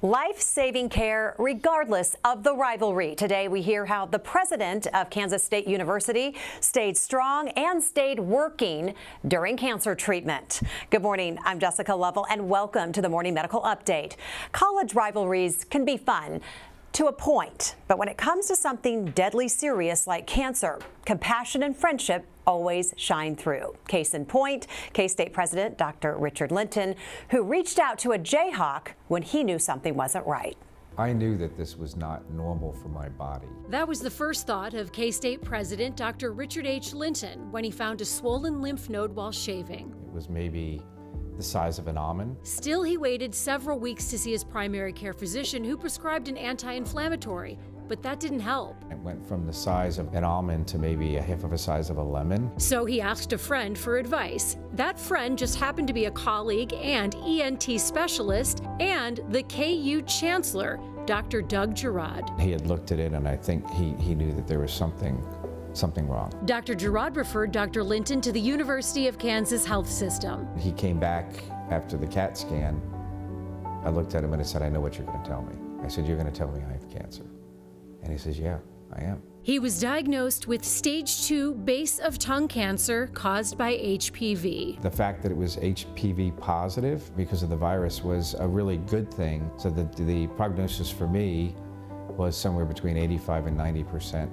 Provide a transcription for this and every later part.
Life-saving care regardless of the rivalry. Today we hear how the president of Kansas State University stayed strong and stayed working during cancer treatment. Good morning, I'm Jessica Lovell and welcome to the Morning Medical Update. College rivalries can be fun to a point, but when it comes to something deadly serious like cancer, compassion and friendship always shine through. Case in point, K-State President Dr. Richard Linton, who reached out to a Jayhawk when he knew something wasn't right. I knew that this was not normal for my body. That was the first thought of K-State President Dr. Richard H. Linton when he found a swollen lymph node while shaving. It was maybe the size of an almond. Still, he waited several weeks to see his primary care physician, who prescribed an anti-inflammatory, but that didn't help. It went from the size of an almond to maybe a half of the size of a lemon. So he asked a friend for advice. That friend just happened to be a colleague and ENT specialist and the KU chancellor, Dr. Doug Girod. He had looked at it and I think he knew that there was something wrong. Dr. Girod referred Dr. Linton to the University of Kansas Health System. He came back after the CAT scan. I looked at him and I said, I know what you're going to tell me. I said, you're going to tell me I have cancer. And he says, yeah, I am. He was diagnosed with stage 2 base of tongue cancer caused by HPV. The fact that it was HPV positive because of the virus was a really good thing. So the prognosis for me was somewhere between 85 and 90%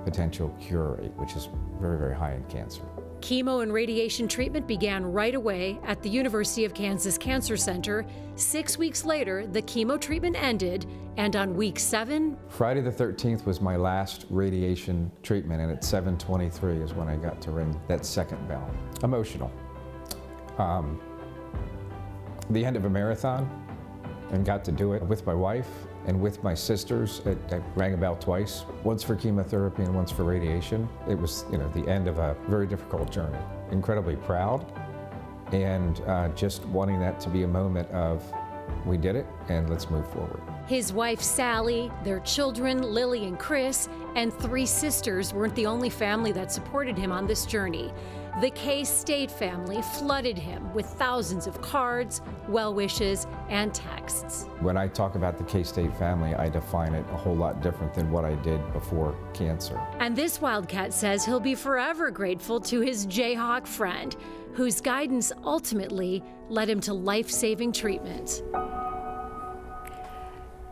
potential cure rate, which is very, very high in cancer. Chemo and radiation treatment began right away at the University of Kansas Cancer Center. 6 weeks later, the chemo treatment ended, and on week 7... Friday the 13th was my last radiation treatment, and at 7:23 is when I got to ring that second bell. Emotional. The end of a marathon, and got to do it with my wife and with my sisters. I rang a bell twice, once for chemotherapy and once for radiation. It was, the end of a very difficult journey. Incredibly proud, and just wanting that to be a moment of, we did it, and let's move forward. His wife, Sally, their children, Lily and Chris, and 3 sisters weren't the only family that supported him on this journey. The K-State family flooded him with thousands of cards, well wishes, and texts. When I talk about the K-State family, I define it a whole lot different than what I did before cancer. And this Wildcat says he'll be forever grateful to his Jayhawk friend, whose guidance ultimately led him to life-saving treatment.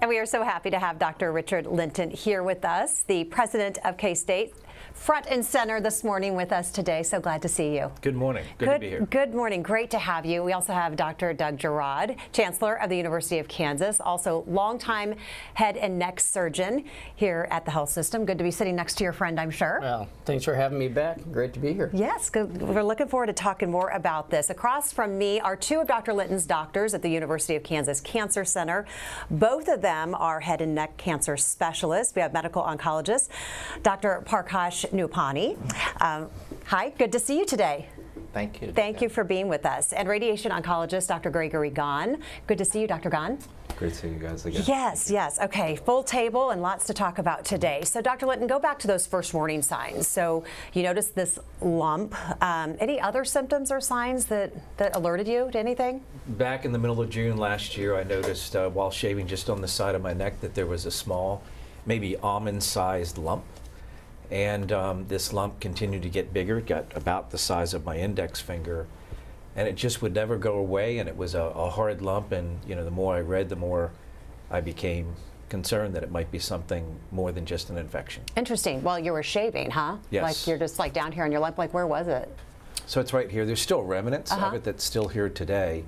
And we are so happy to have Dr. Richard Linton here with us, the president of K-State, front and center this morning with us today. So glad to see you. Good morning. Good to be here. Good morning. Great to have you. We also have Dr. Doug Girod, chancellor of the University of Kansas, also longtime head and neck surgeon here at the health system. Good to be sitting next to your friend, I'm sure. Well, thanks for having me back. Great to be here. Yes, good. We're looking forward to talking more about this. Across from me are 2 of Dr. Linton's doctors at the University of Kansas Cancer Center. Both of them are head and neck cancer specialists. We have medical oncologist Dr. Parkash Nupani. Hi, good to see you today. Thank you. Thank you for being with us. And radiation oncologist Dr. Gregory Gahn. Good to see you, Dr. Gahn. Great to see you guys again. Yes. Okay, full table and lots to talk about today. So, Dr. Linton, go back to those first warning signs. So, you noticed this lump. Any other symptoms or signs that alerted you to anything? Back in the middle of June last year, I noticed while shaving just on the side of my neck that there was a small, maybe almond-sized lump. And this lump continued to get bigger. It got about the size of my index finger. And it just would never go away, and it was a hard lump, and the more I read, the more I became concerned that it might be something more than just an infection. Interesting. Well, you were shaving, huh? Yes. Like you're just like down here on your lump, like where was it? So it's right here. There's still remnants of it that's still here today,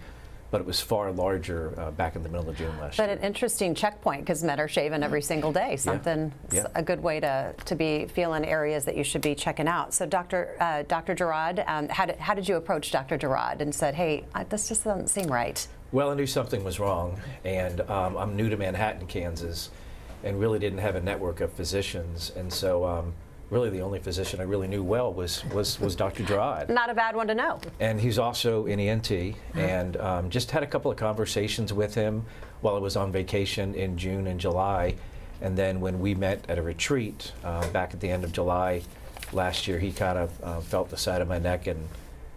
but it was far larger back in the middle of June last year. But an interesting checkpoint, because men are shaving every single day. Something, a good way to be feeling areas that you should be checking out. So Dr. Girod, how did you approach Dr. Girod and said, hey, this just doesn't seem right? Well, I knew something was wrong, and I'm new to Manhattan, Kansas, and really didn't have a network of physicians, and so really the only physician I really knew well was Dr. Girod. Not a bad one to know. And he's also an ENT, and just had a couple of conversations with him while I was on vacation in June and July, and then when we met at a retreat back at the end of July last year, he kind of felt the side of my neck and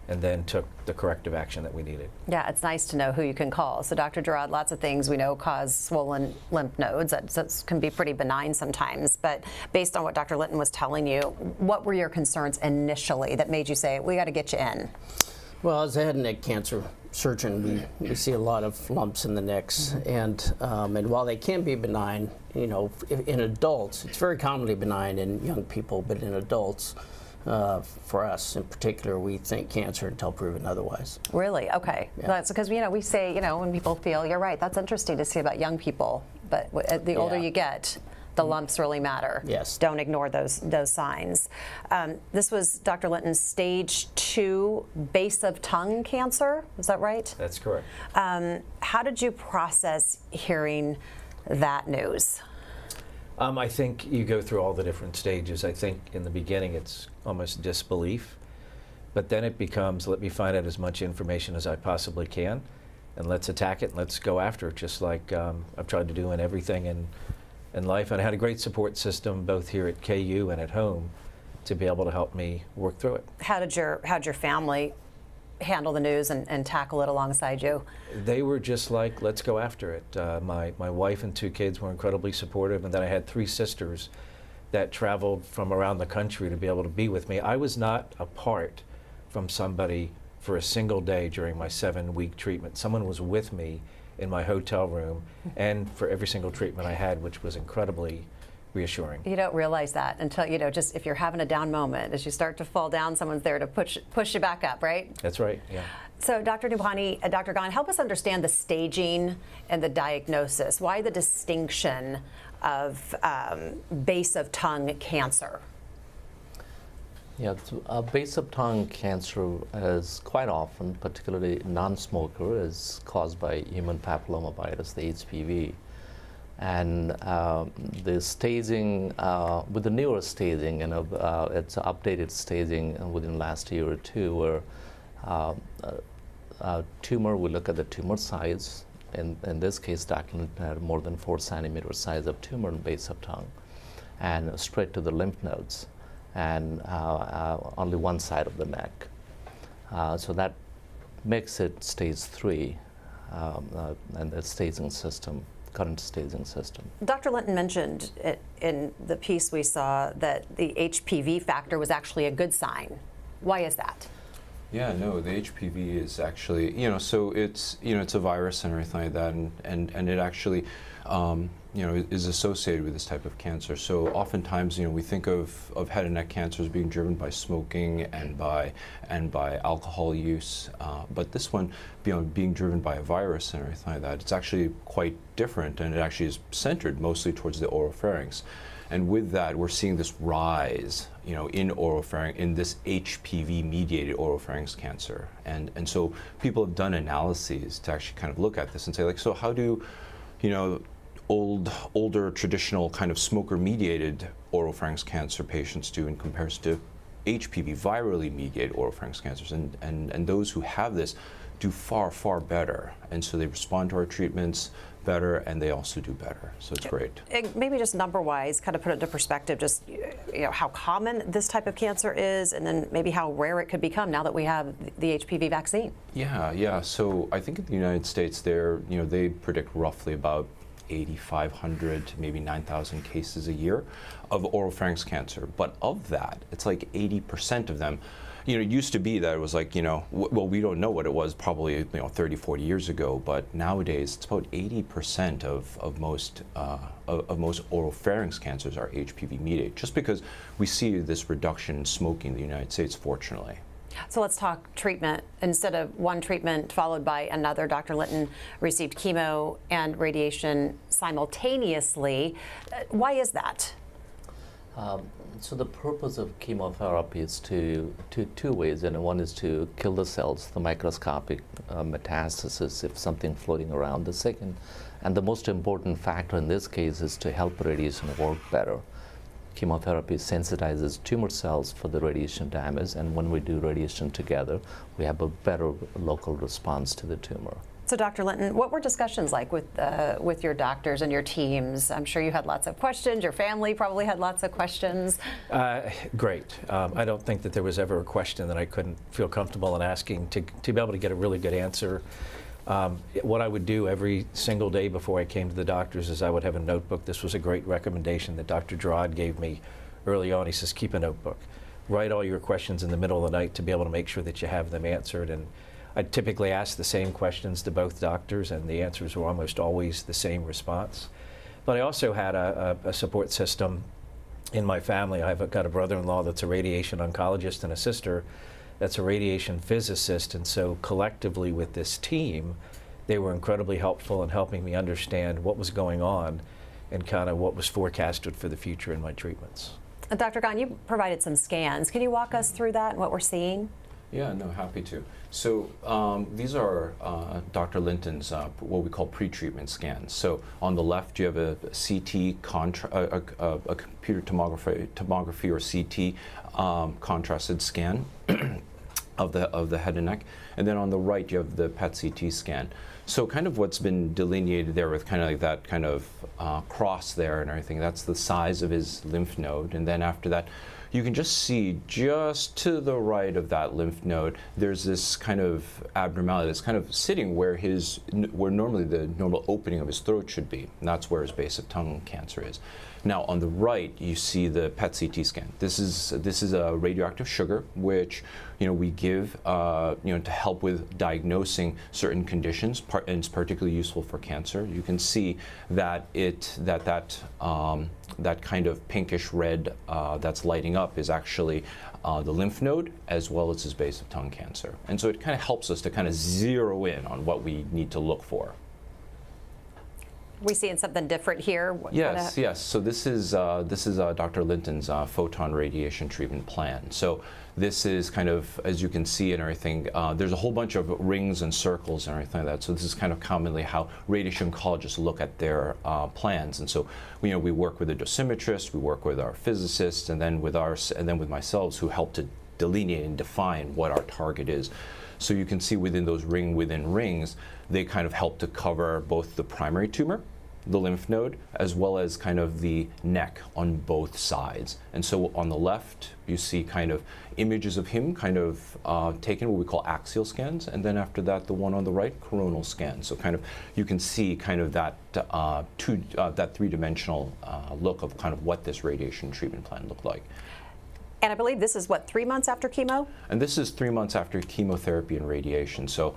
and then took the corrective action that we needed. Yeah, it's nice to know who you can call. So Dr. Gerard, lots of things we know cause swollen lymph nodes. That can be pretty benign sometimes, but based on what Dr. Linton was telling you, what were your concerns initially that made you say, we got to get you in? Well, as a head and neck cancer surgeon, we see a lot of lumps in the necks, and while they can be benign, you know, in adults, it's very commonly benign in young people, but in adults, for us in particular, we think cancer until proven otherwise. Really? Okay. Yeah. That's because, you know, we say, you know, when people feel, you're right, that's interesting to see about young people, but the older you get, the lumps really matter. Yes. Don't ignore those signs. This was Dr. Linton's stage 2 base of tongue cancer. Is that right? That's correct. How did you process hearing that news? I think you go through all the different stages. I think in the beginning it's almost disbelief, but then it becomes, let me find out as much information as I possibly can, and let's attack it, and let's go after it, just like I've tried to do in everything in life. And I had a great support system both here at KU and at home to be able to help me work through it. How'd your family handle the news and tackle it alongside you? They were just like, let's go after it. My wife and 2 kids were incredibly supportive, and then I had 3 sisters that traveled from around the country to be able to be with me. I was not apart from somebody for a single day during my 7-week treatment. Someone was with me in my hotel room and for every single treatment I had, which was incredibly reassuring. You don't realize that until, you know, just if you're having a down moment, as you start to fall down, someone's there to push you back up, right? That's right, yeah. So Dr. Nubhani, Dr. Ghan, help us understand the staging and the diagnosis. Why the distinction of base of tongue cancer? Yeah, base of tongue cancer is quite often, particularly non-smoker, is caused by human papillomavirus, the HPV. And the staging, with the newer staging, you know, it's updated staging within the last year or two, where tumor, we look at the tumor size. In this case, Dr. Linton had more than 4 centimeter size of tumor in base of tongue, and straight to the lymph nodes, and only one side of the neck. So that makes it stage 3, and the staging system. Current staging system. Dr. Linton mentioned it in the piece we saw that the HPV factor was actually a good sign. Why is that? Yeah, no, the HPV is actually, you know, so it's, you know, it's a virus and everything like that, and it actually, you know, is associated with this type of cancer. So oftentimes, you know, we think of head and neck cancers being driven by smoking and by alcohol use, but this one, you know, being driven by a virus and everything like that, it's actually quite different, and it actually is centered mostly towards the oropharynx. And with that, we're seeing this rise, you know, in oropharynx, in this HPV-mediated oropharynx cancer. And so people have done analyses to actually kind of look at this and say, like, so how do, you know, older traditional kind of smoker-mediated oropharynx cancer patients do in comparison to HPV virally mediated oropharynx cancers? And those who have this do far, far better. And so they respond to our treatments better, and they also do better. So it's great. Maybe just number-wise, kind of put it into perspective, just, you know, how common this type of cancer is, and then maybe how rare it could become now that we have the HPV vaccine. Yeah. So I think in the United States, they predict roughly about 8,500 to maybe 9,000 cases a year of oropharynx cancer. But of that, it's like 80% of them. You know, it used to be that it was like, you know, well, we don't know what it was probably, you know, 30, 40 years ago, but nowadays it's about 80% of most oropharynx cancers are HPV mediated, just because we see this reduction in smoking in the United States, fortunately. So let's talk treatment. Instead of one treatment followed by another, Dr. Linton received chemo and radiation simultaneously. Why is that? So the purpose of chemotherapy is two ways, and one is to kill the cells, the microscopic metastasis, if something floating around. The second, and the most important factor in this case, is to help radiation work better. Chemotherapy sensitizes tumor cells for the radiation damage, and when we do radiation together, we have a better local response to the tumor. So, Dr. Linton, what were discussions like with your doctors and your teams? I'm sure you had lots of questions. Your family probably had lots of questions. Great. I don't think that there was ever a question that I couldn't feel comfortable in asking to be able to get a really good answer. What I would do every single day before I came to the doctors is I would have a notebook. This was a great recommendation that Dr. Gerard gave me early on. He says, keep a notebook. Write all your questions in the middle of the night to be able to make sure that you have them answered. And I typically ask the same questions to both doctors, and the answers were almost always the same response. But I also had a support system in my family. I've got a brother-in-law that's a radiation oncologist and a sister that's a radiation physicist, and so collectively with this team, they were incredibly helpful in helping me understand what was going on and kind of what was forecasted for the future in my treatments. Dr. Gahn, you provided some scans. Can you walk us through that and what we're seeing? Yeah, no, happy to. So these are Dr. Linton's what we call pre-treatment scans. So on the left, you have a CT, a computer tomography or CT contrasted scan of the head and neck, and then on the right, you have the PET-CT scan. So kind of what's been delineated there with kind of like that kind of cross there and everything, that's the size of his lymph node, and then after that, you can just see just to the right of that lymph node, there's this kind of abnormality that's kind of sitting where normally the normal opening of his throat should be, and that's where his base of tongue cancer is. Now on the right, you see the PET-CT scan. This is a radioactive sugar, which we give to help with diagnosing certain conditions, and it's particularly useful for cancer. You can see that that kind of pinkish red that's lighting up is actually the lymph node as well as his base of tongue cancer. And so it kind of helps us to kind of zero in on what we need to look for. We seeing something different here? Yes, yes. So this is Dr. Linton's photon radiation treatment plan. So this is kind of, as you can see and everything, there's a whole bunch of rings and circles and everything like that. So this is kind of commonly how radiation oncologists look at their plans. And so we work with a dosimetrist, we work with our physicists, and then with myself, who help to delineate and define what our target is. So you can see within those within rings, they kind of help to cover both the primary tumor, the lymph node, as well as kind of the neck on both sides. And so on the left, you see kind of images of him kind of taken what we call axial scans, and then after that, the one on the right, coronal scan. So kind of you can see kind of that that three-dimensional look of kind of what this radiation treatment plan looked like. And I believe this is, what, 3 months after chemo? And this is 3 months after chemotherapy and radiation. So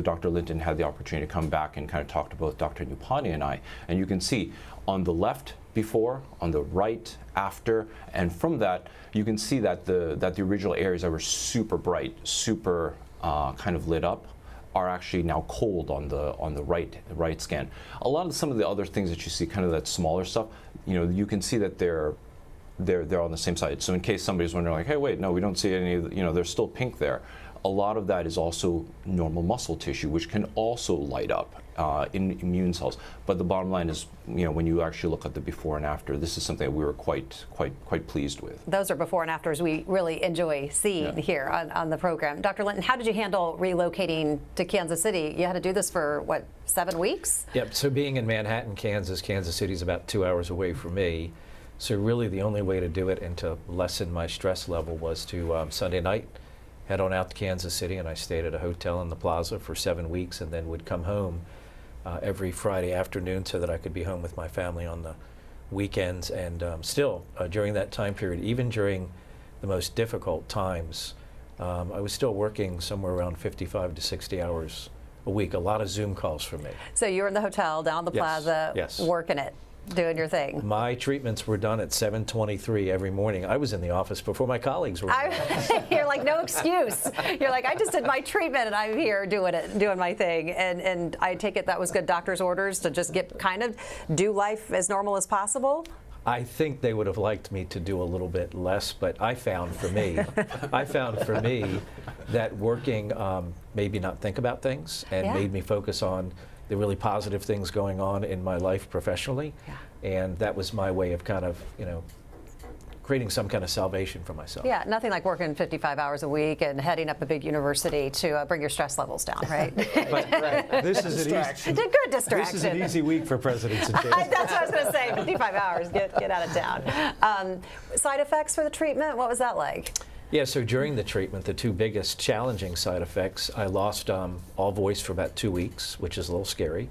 Dr. Linton had the opportunity to come back and kind of talk to both Dr. Nupani and I. And you can see on the left before, on the right after, and from that you can see that the original areas that were super bright, super kind of lit up, are actually now cold on the right scan. Some of the other things that you see, kind of that smaller stuff, you can see that they're on the same side. So in case somebody's wondering, like, hey, wait, no, we don't see any, there's still pink there. A lot of that is also normal muscle tissue, which can also light up in immune cells. But the bottom line is, when you actually look at the before and after, this is something that we were quite pleased with. Those are before and afters we really enjoy seeing here on the program. Dr. Linton, how did you handle relocating to Kansas City? You had to do this for, what, 7 weeks? Yep, so being in Manhattan, Kansas City is about 2 hours away from me. So really the only way to do it and to lessen my stress level was to Sunday night head on out to Kansas City, and I stayed at a hotel in the plaza for 7 weeks and then would come home every Friday afternoon so that I could be home with my family on the weekends. And still, during that time period, even during the most difficult times, I was still working somewhere around 55 to 60 hours a week, a lot of Zoom calls for me. So you were in the hotel down the plaza, working it, doing your thing. My treatments were done at 7:23 every morning. I was in the office before my colleagues were. You're like, no excuse. You're like, I just did my treatment and I'm here doing my thing. And I take it that was good doctor's orders to just do life as normal as possible? I think they would have liked me to do a little bit less, but I found for me that working made me not think about things and made me focus on the really positive things going on in my life professionally. And that was my way of kind of, creating some kind of salvation for myself. Yeah, nothing like working 55 hours a week and heading up a big university to bring your stress levels down, right? Right. This is an easy, Good distraction. this is an easy week for presidents and That's what I was going to say. 55 hours, get out of town. Side effects for the treatment, what was that like? Yeah, so during the treatment, the two biggest challenging side effects, I lost all voice for about 2 weeks, which is a little scary,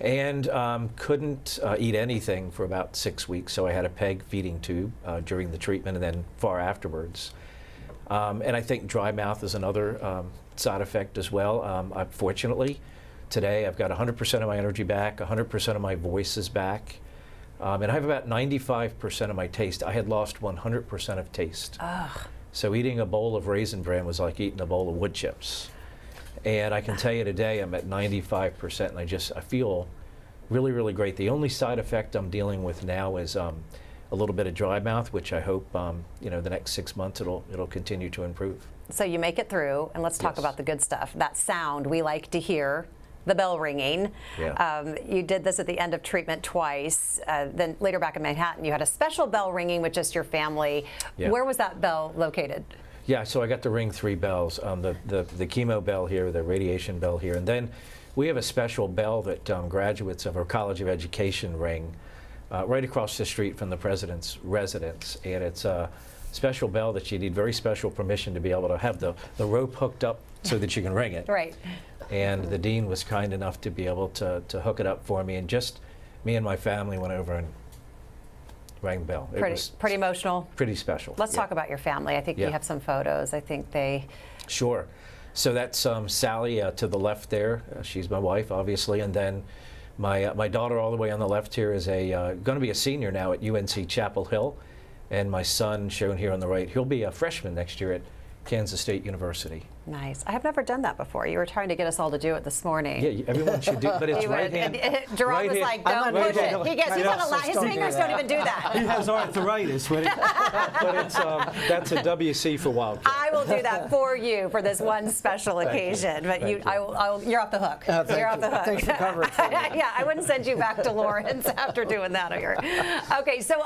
and couldn't eat anything for about 6 weeks, so I had a PEG feeding tube during the treatment and then far afterwards. And I think dry mouth is another side effect as well. Fortunately, today I've got 100% of my energy back, 100% of my voice is back, and I have about 95% of my taste. I had lost 100% of taste. Ugh. So eating a bowl of Raisin Bran was like eating a bowl of wood chips. And I can tell you today I'm at 95% and I feel really, really great. The only side effect I'm dealing with now is a little bit of dry mouth, which I hope the next 6 months it'll continue to improve. So you make it through, and let's talk about the good stuff. That sound we like to hear, the bell ringing. Yeah. You did this at the end of treatment twice. Then later back in Manhattan, you had a special bell ringing with just your family. Yeah. Where was that bell located? Yeah, so I got to ring 3 bells. The chemo bell here, the radiation bell here, and then we have a special bell that graduates of our College of Education ring right across the street from the president's residence, and it's a special bell that you need very special permission to be able to have the rope hooked up so that you can ring it. Right. And the dean was kind enough to be able to hook it up for me, and just me and my family went over and rang the bell. It was pretty emotional. pretty special. Let's talk about your family. I think you Yeah. have some photos. I think they... Sure. So that's Sally to the left there. She's my wife, obviously, and then my daughter all the way on the left here is going to be a senior now at UNC Chapel Hill, and my son, shown here on the right, he'll be a freshman next year at Kansas State University. Nice. I have never done that before. You were trying to get us all to do it this morning. Yeah, everyone should do, but it's You would. right hand. And Gerard was like, don't right push hand. it. He gets, he's on a lot. His fingers don't even do that. He has arthritis. But it's that's a WC for Wildcat. I will do that for you for this one special occasion. But you're off the hook. You're off the hook. Thanks for covering for me. Yeah, I wouldn't send you back to Lawrence after doing that here. Okay, so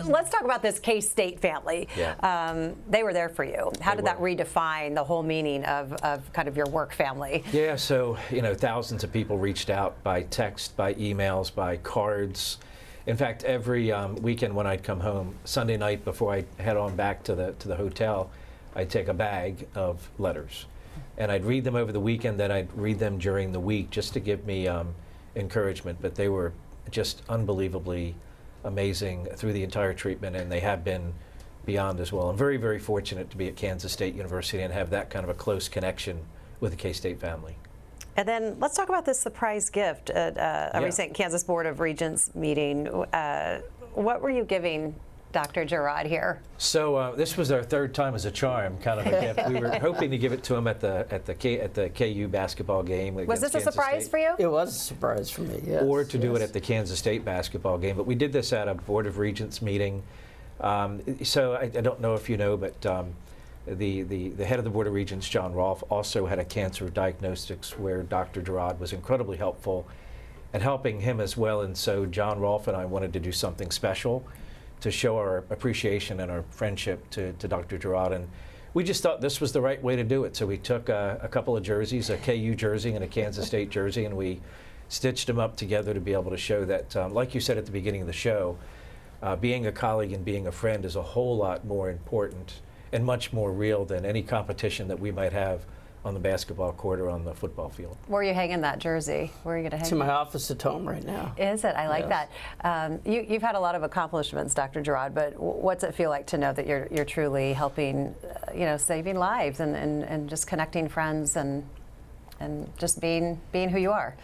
let's talk about this K-State family. Yeah. They were there for you. How did that were. redefine the whole meaning of kind of your work family? Yeah, so thousands of people reached out by text, by emails, by cards. In fact, every weekend when I'd come home, Sunday night before I head on back to the hotel, I'd take a bag of letters, and I'd read them over the weekend. Then I'd read them during the week just to give me encouragement. But they were just unbelievably amazing through the entire treatment, and they have been beyond as well. I'm very, very fortunate to be at Kansas State University and have that kind of a close connection with the K-State family. And then let's talk about this surprise gift at a recent Kansas Board of Regents meeting. What were you giving Dr. Gerard here? So this was our third time as a charm, kind of a gift. We were hoping to give it to him at the KU basketball game. Was this a surprise for you? It was a surprise for me, yes. Or to do it at the Kansas State basketball game. But we did this at a Board of Regents meeting. So I don't know if you know, but the head of the Board of Regents, John Rolfe, also had a cancer diagnostics where Dr. Gerard was incredibly helpful at helping him as well. And so John Rolfe and I wanted to do something special to show our appreciation and our friendship to Dr. Gerard. And we just thought this was the right way to do it. So we took a couple of jerseys, a KU jersey and a Kansas State jersey, and we stitched them up together to be able to show that, like you said at the beginning of the show, being a colleague and being a friend is a whole lot more important and much more real than any competition that we might have on the basketball court or on the football field. Where are you hanging that jersey? Where are you going to hang It's in it? my office at home right now. Is it? I like Yes. that. You've had a lot of accomplishments, Dr. Gerard, but what's it feel like to know that you're truly helping, saving lives and just connecting friends and just being who you are?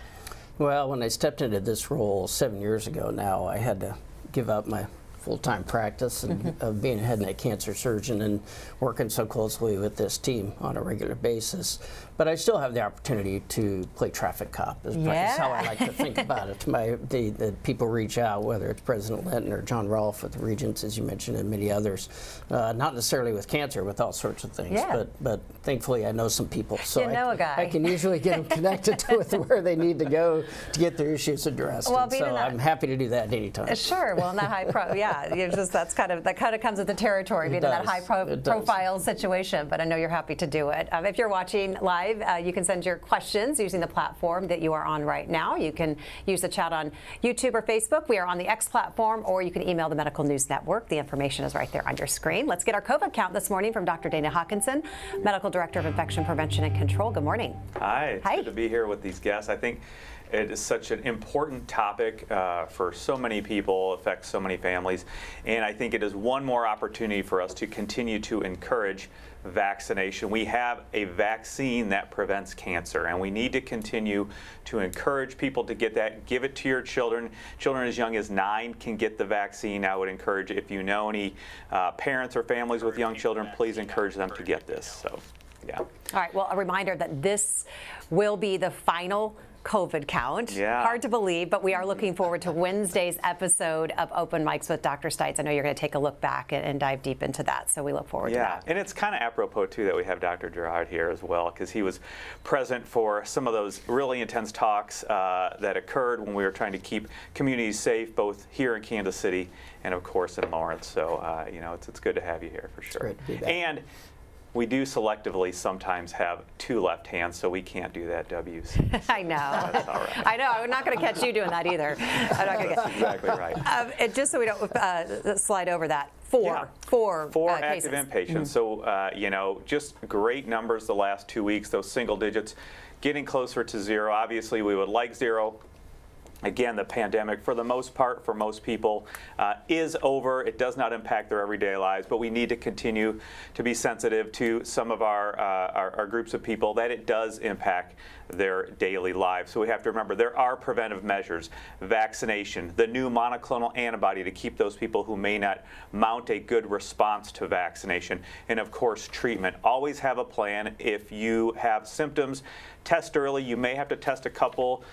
Well, when I stepped into this role 7 years ago now, I had to give up my full-time practice and of being a head and neck cancer surgeon and working so closely with this team on a regular basis. But I still have the opportunity to play traffic cop. Is how I like to think about it. The people reach out, whether it's President Linton or John Rolfe with the Regents, as you mentioned, and many others. Not necessarily with cancer, with all sorts of things. Yeah. But thankfully, I know some people, so You know a guy. I can usually get them connected to where they need to go to get their issues addressed. Well, And being so in that- I'm happy to do that anytime. Sure. Well, in that high Yeah, that kind of comes with the territory, being in that high profile situation. But I know you're happy to do it. If you're watching live, you can send your questions using the platform that you are on right now. You can use the chat on YouTube or Facebook. We are on the X platform, or you can email the Medical News Network. The information is right there on your screen. Let's get our COVID count this morning from Dr. Dana Hawkinson, Medical Director of Infection Prevention and Control. Good morning. Hi, it's good to be here with these guests. I think it is such an important topic for so many people, affects so many families, and I think it is one more opportunity for us to continue to encourage vaccination. We have a vaccine that prevents cancer, and we need to continue to encourage people to get that. Give it to your children. Children as young as 9 can get the vaccine. I would encourage, if you know any parents or families with young children, please encourage them to get this. So, yeah. All right, well, a reminder that this will be the final COVID count. Yeah. Hard to believe, but we are looking forward to Wednesday's episode of Open Mics with Dr. Stites. I know you're going to take a look back and dive deep into that, so we look forward to that. And it's kind of apropos, too, that we have Dr. Gerard here as well, because he was present for some of those really intense talks that occurred when we were trying to keep communities safe, both here in Kansas City and, of course, in Lawrence. So, you know, it's good to have you here for sure. Great to be back. And we do selectively sometimes have 2 left hands, so we can't do that, WC. I know. That's all right. I know. I'm not going to catch you doing that either. I'm not going to That's exactly right. And just so we don't slide over that, four active cases. inpatients. So, you know, just great numbers the last 2 weeks, those single digits, getting closer to 0. Obviously, we would like 0. Again, the pandemic, for the most part, for most people, is over. It does not impact their everyday lives, but we need to continue to be sensitive to some of our groups of people that it does impact their daily lives. So we have to remember there are preventive measures, vaccination, the new monoclonal antibody to keep those people who may not mount a good response to vaccination, and of course treatment. Always have a plan. If you have symptoms, test early. You may have to test a couple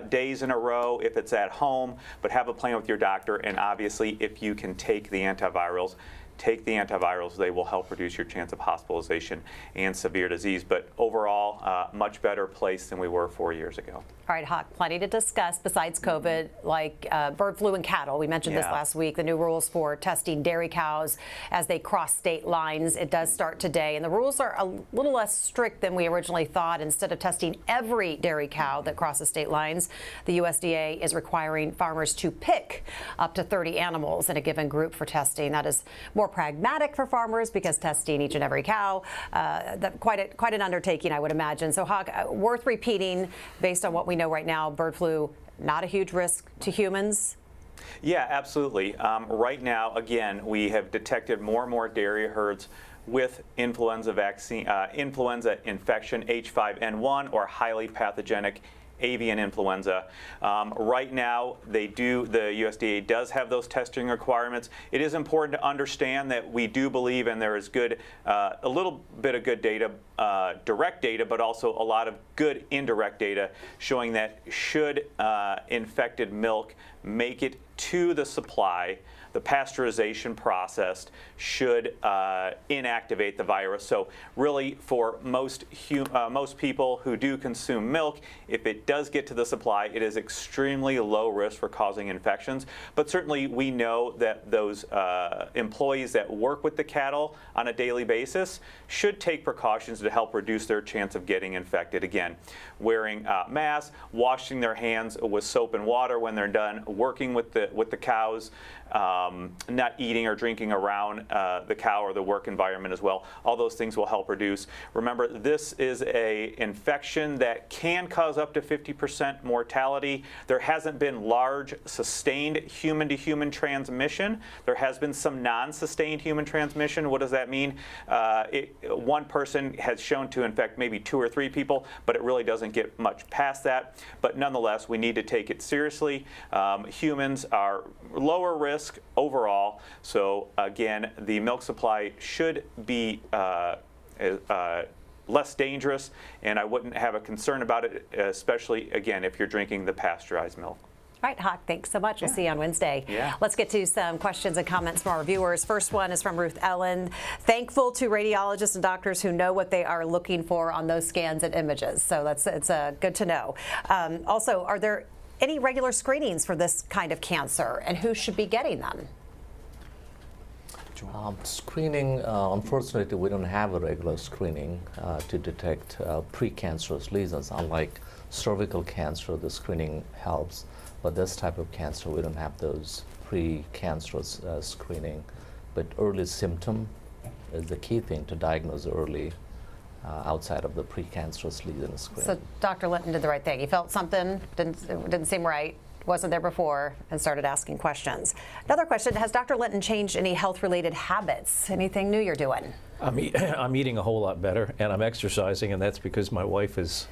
days in a row if it's at home, but have a plan with your doctor. And obviously, if you can take the antivirals, take the antivirals. They will help reduce your chance of hospitalization and severe disease. But overall, much better place than we were 4 years ago. All right, Hawk, plenty to discuss besides COVID, like bird flu and cattle. We mentioned this last week, the new rules for testing dairy cows as they cross state lines. It does start today, and the rules are a little less strict than we originally thought. Instead of testing every dairy cow that crosses state lines, the USDA is requiring farmers to pick up to 30 animals in a given group for testing. That is more pragmatic for farmers because testing each and every cow, quite an undertaking, I would imagine. So, Hawk, worth repeating based on what we know right now, bird flu, not a huge risk to humans? Yeah, absolutely. Right now, again, we have detected more and more dairy herds with influenza vaccine, influenza infection, H5N1, or highly pathogenic avian influenza. Right now, the USDA does have those testing requirements. It is important to understand that we do believe, and there is good, a little bit of good data, direct data, but also a lot of good indirect data showing that should infected milk make it to the supply, the pasteurization process should inactivate the virus. So really, for most people who do consume milk, if it does get to the supply, it is extremely low risk for causing infections. But certainly, we know that those employees that work with the cattle on a daily basis should take precautions to help reduce their chance of getting infected. Again, wearing masks, washing their hands with soap and water when they're done working with the cows, not eating or drinking around the cow or the work environment as well. All those things will help reduce. Remember, this is an infection that can cause up to 50% mortality. There hasn't been large, sustained human-to-human transmission. There has been some non-sustained human transmission. What does that mean? One person has shown to infect maybe 2 or 3 people, but it really doesn't get much past that. But nonetheless, we need to take it seriously. Humans are lower risk overall. So again, the milk supply should be less dangerous, and I wouldn't have a concern about it, especially, again, if you're drinking the pasteurized milk. All right, Hawk, thanks so much. We'll see you on Wednesday. Let's get to some questions and comments from our viewers. First one is from Ruth Ellen. Thankful to radiologists and doctors who know what they are looking for on those scans and images. So it's good to know. Also, are there any regular screenings for this kind of cancer, and who should be getting them? Screening, unfortunately, we don't have a regular screening to detect precancerous lesions. Unlike cervical cancer, the screening helps, but this type of cancer, we don't have those precancerous screening. But early symptom is the key thing to diagnose early outside of the precancerous lesion screen. So Dr. Linton did the right thing. He felt something didn't seem right, wasn't there before, and started asking questions. Another question, has Dr. Linton changed any health-related habits? Anything new you're doing? I'm eating a whole lot better, and I'm exercising, and that's because my wife is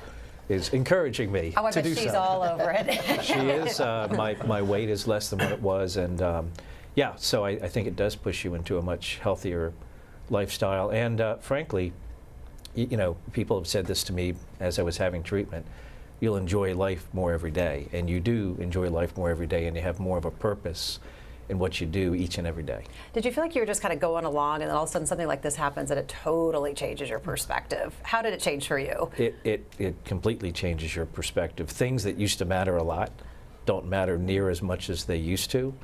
encouraging me I to bet do she's so. all over it. She is. My weight is less than what it was, and yeah, so I think it does push you into a much healthier lifestyle. And frankly, you know, people have said this to me as I was having treatment. You'll enjoy life more every day, and you do enjoy life more every day, and you have more of a purpose in what you do each and every day. Did you feel like you were just kind of going along and then all of a sudden something like this happens and it totally changes your perspective? How did it change for you? It completely changes your perspective. Things that used to matter a lot don't matter near as much as they used to.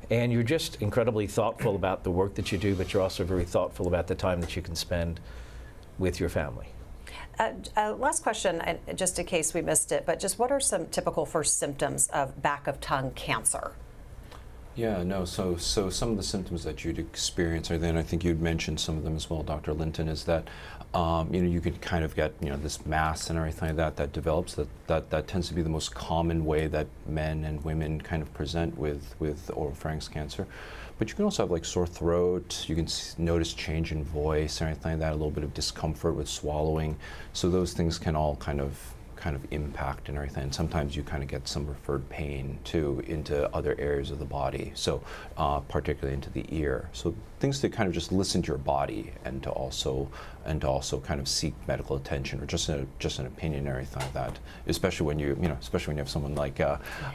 And you're just incredibly thoughtful about the work that you do, but you're also very thoughtful about the time that you can spend with your family. Last question, just in case we missed it, but just what are some typical first symptoms of back of tongue cancer? Yeah, no, so some of the symptoms that you'd experience, and then I think you'd mentioned some of them as well, Dr. Linton, is that you know, you could kind of get, you know, this mass and everything like that develops. That tends to be the most common way that men and women kind of present with oropharynx cancer. But you can also have like sore throat, you can notice change in voice, anything like that, a little bit of discomfort with swallowing. So those things can all kind of impact and everything. And sometimes you kind of get some referred pain too into other areas of the body, so particularly into the ear. So things to kind of just listen to your body and to also kind of seek medical attention or just an opinion or anything like that. Especially when you have someone like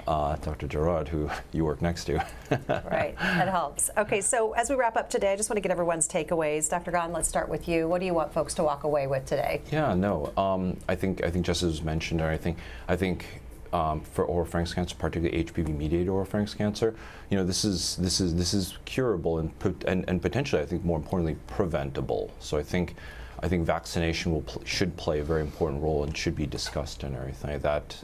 Dr. Gerard who you work next to. Right, that helps. Okay, so as we wrap up today, I just want to get everyone's takeaways. Dr. Gahn, let's start with you. What do you want folks to walk away with today? Yeah, no, I think just as was mentioned, I think for oropharynx cancer, particularly HPV-mediated oropharynx cancer, you know, this is curable and potentially, I think, more importantly, preventable. So I think vaccination should play a very important role and should be discussed and everything like that.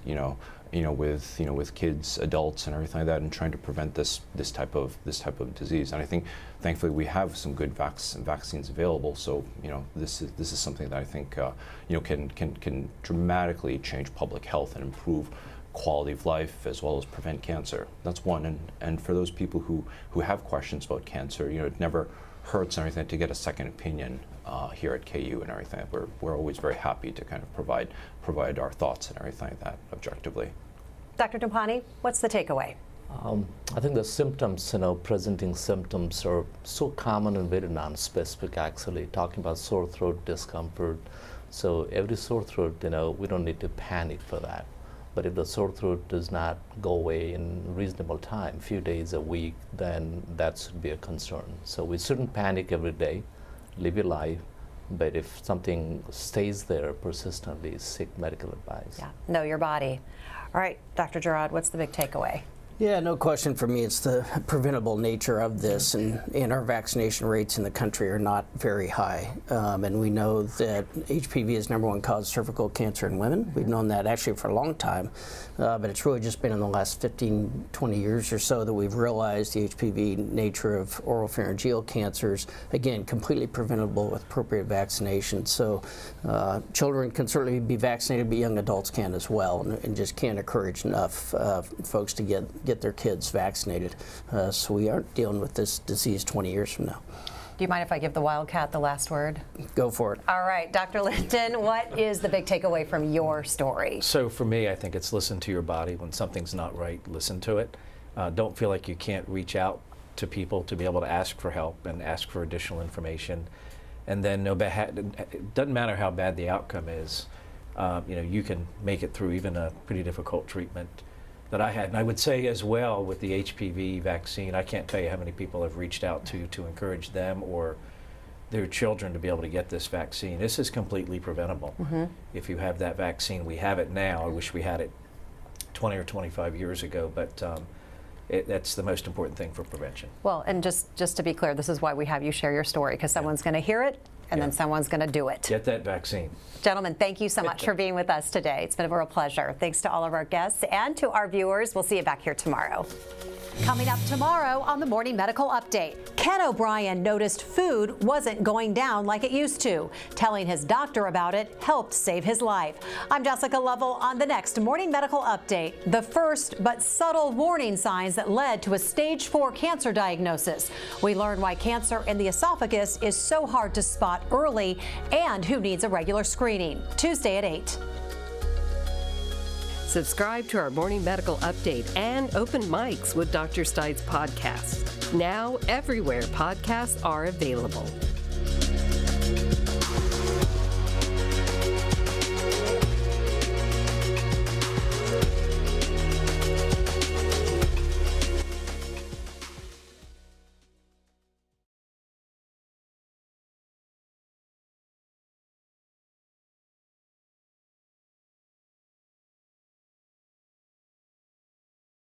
With kids, adults, and everything like that, and trying to prevent this type of disease. And I think, thankfully, we have some good vaccines available. So this is something that I think can dramatically change public health and improve quality of life as well as prevent cancer. That's one. And for those people who have questions about cancer, it never hurts or anything to get a second opinion here at KU and everything. We're always very happy to kind of provide our thoughts and everything like that objectively. Dr. Dupani, what's the takeaway? I think the symptoms, presenting symptoms are so common and very non-specific actually, talking about sore throat, discomfort. So every sore throat, we don't need to panic for that. But if the sore throat does not go away in reasonable time, few days, a week, then that should be a concern. So we shouldn't panic every day, live your life, but if something stays there persistently, seek medical advice. Yeah, know your body. All right, Dr. Gerard, what's the big takeaway? Yeah, no question for me. It's the preventable nature of this, and our vaccination rates in the country are not very high. And we know that HPV is #1 cause of cervical cancer in women. We've known that actually for a long time, but it's really just been in the last 15, 20 years or so that we've realized the HPV nature of oropharyngeal cancers, again, completely preventable with appropriate vaccination. So children can certainly be vaccinated, but young adults can as well, and just can't encourage enough folks to get their kids vaccinated, so we aren't dealing with this disease 20 years from now. Do you mind if I give the Wildcat the last word? Go for it. All right, Dr. Linton, what is the big takeaway from your story? So for me, I think it's listen to your body. When something's not right, listen to it. Don't feel like you can't reach out to people to be able to ask for help and ask for additional information. And then it doesn't matter how bad the outcome is, you can make it through even a pretty difficult treatment that I had. And I would say as well with the HPV vaccine, I can't tell you how many people have reached out to encourage them or their children to be able to get this vaccine. This is completely preventable. Mm-hmm. If you have that vaccine, we have it now. I wish we had it 20 or 25 years ago, but that's the most important thing for prevention. Well, and just to be clear, this is why we have you share your story, because someone's going to hear it and then someone's going to do it. Get that vaccine. Gentlemen, thank you so much for being with us today. It's been a real pleasure. Thanks to all of our guests and to our viewers. We'll see you back here tomorrow. Coming up tomorrow on the Morning Medical Update, Ken O'Brien noticed food wasn't going down like it used to. Telling his doctor about it helped save his life. I'm Jessica Lovell on the next Morning Medical Update. The first but subtle warning signs that led to a stage 4 cancer diagnosis. We learn why cancer in the esophagus is so hard to spot early and who needs a regular screening. Tuesday at 8. Subscribe to our Morning Medical Update and Open Mics with Dr. Stites podcast. Now, everywhere podcasts are available.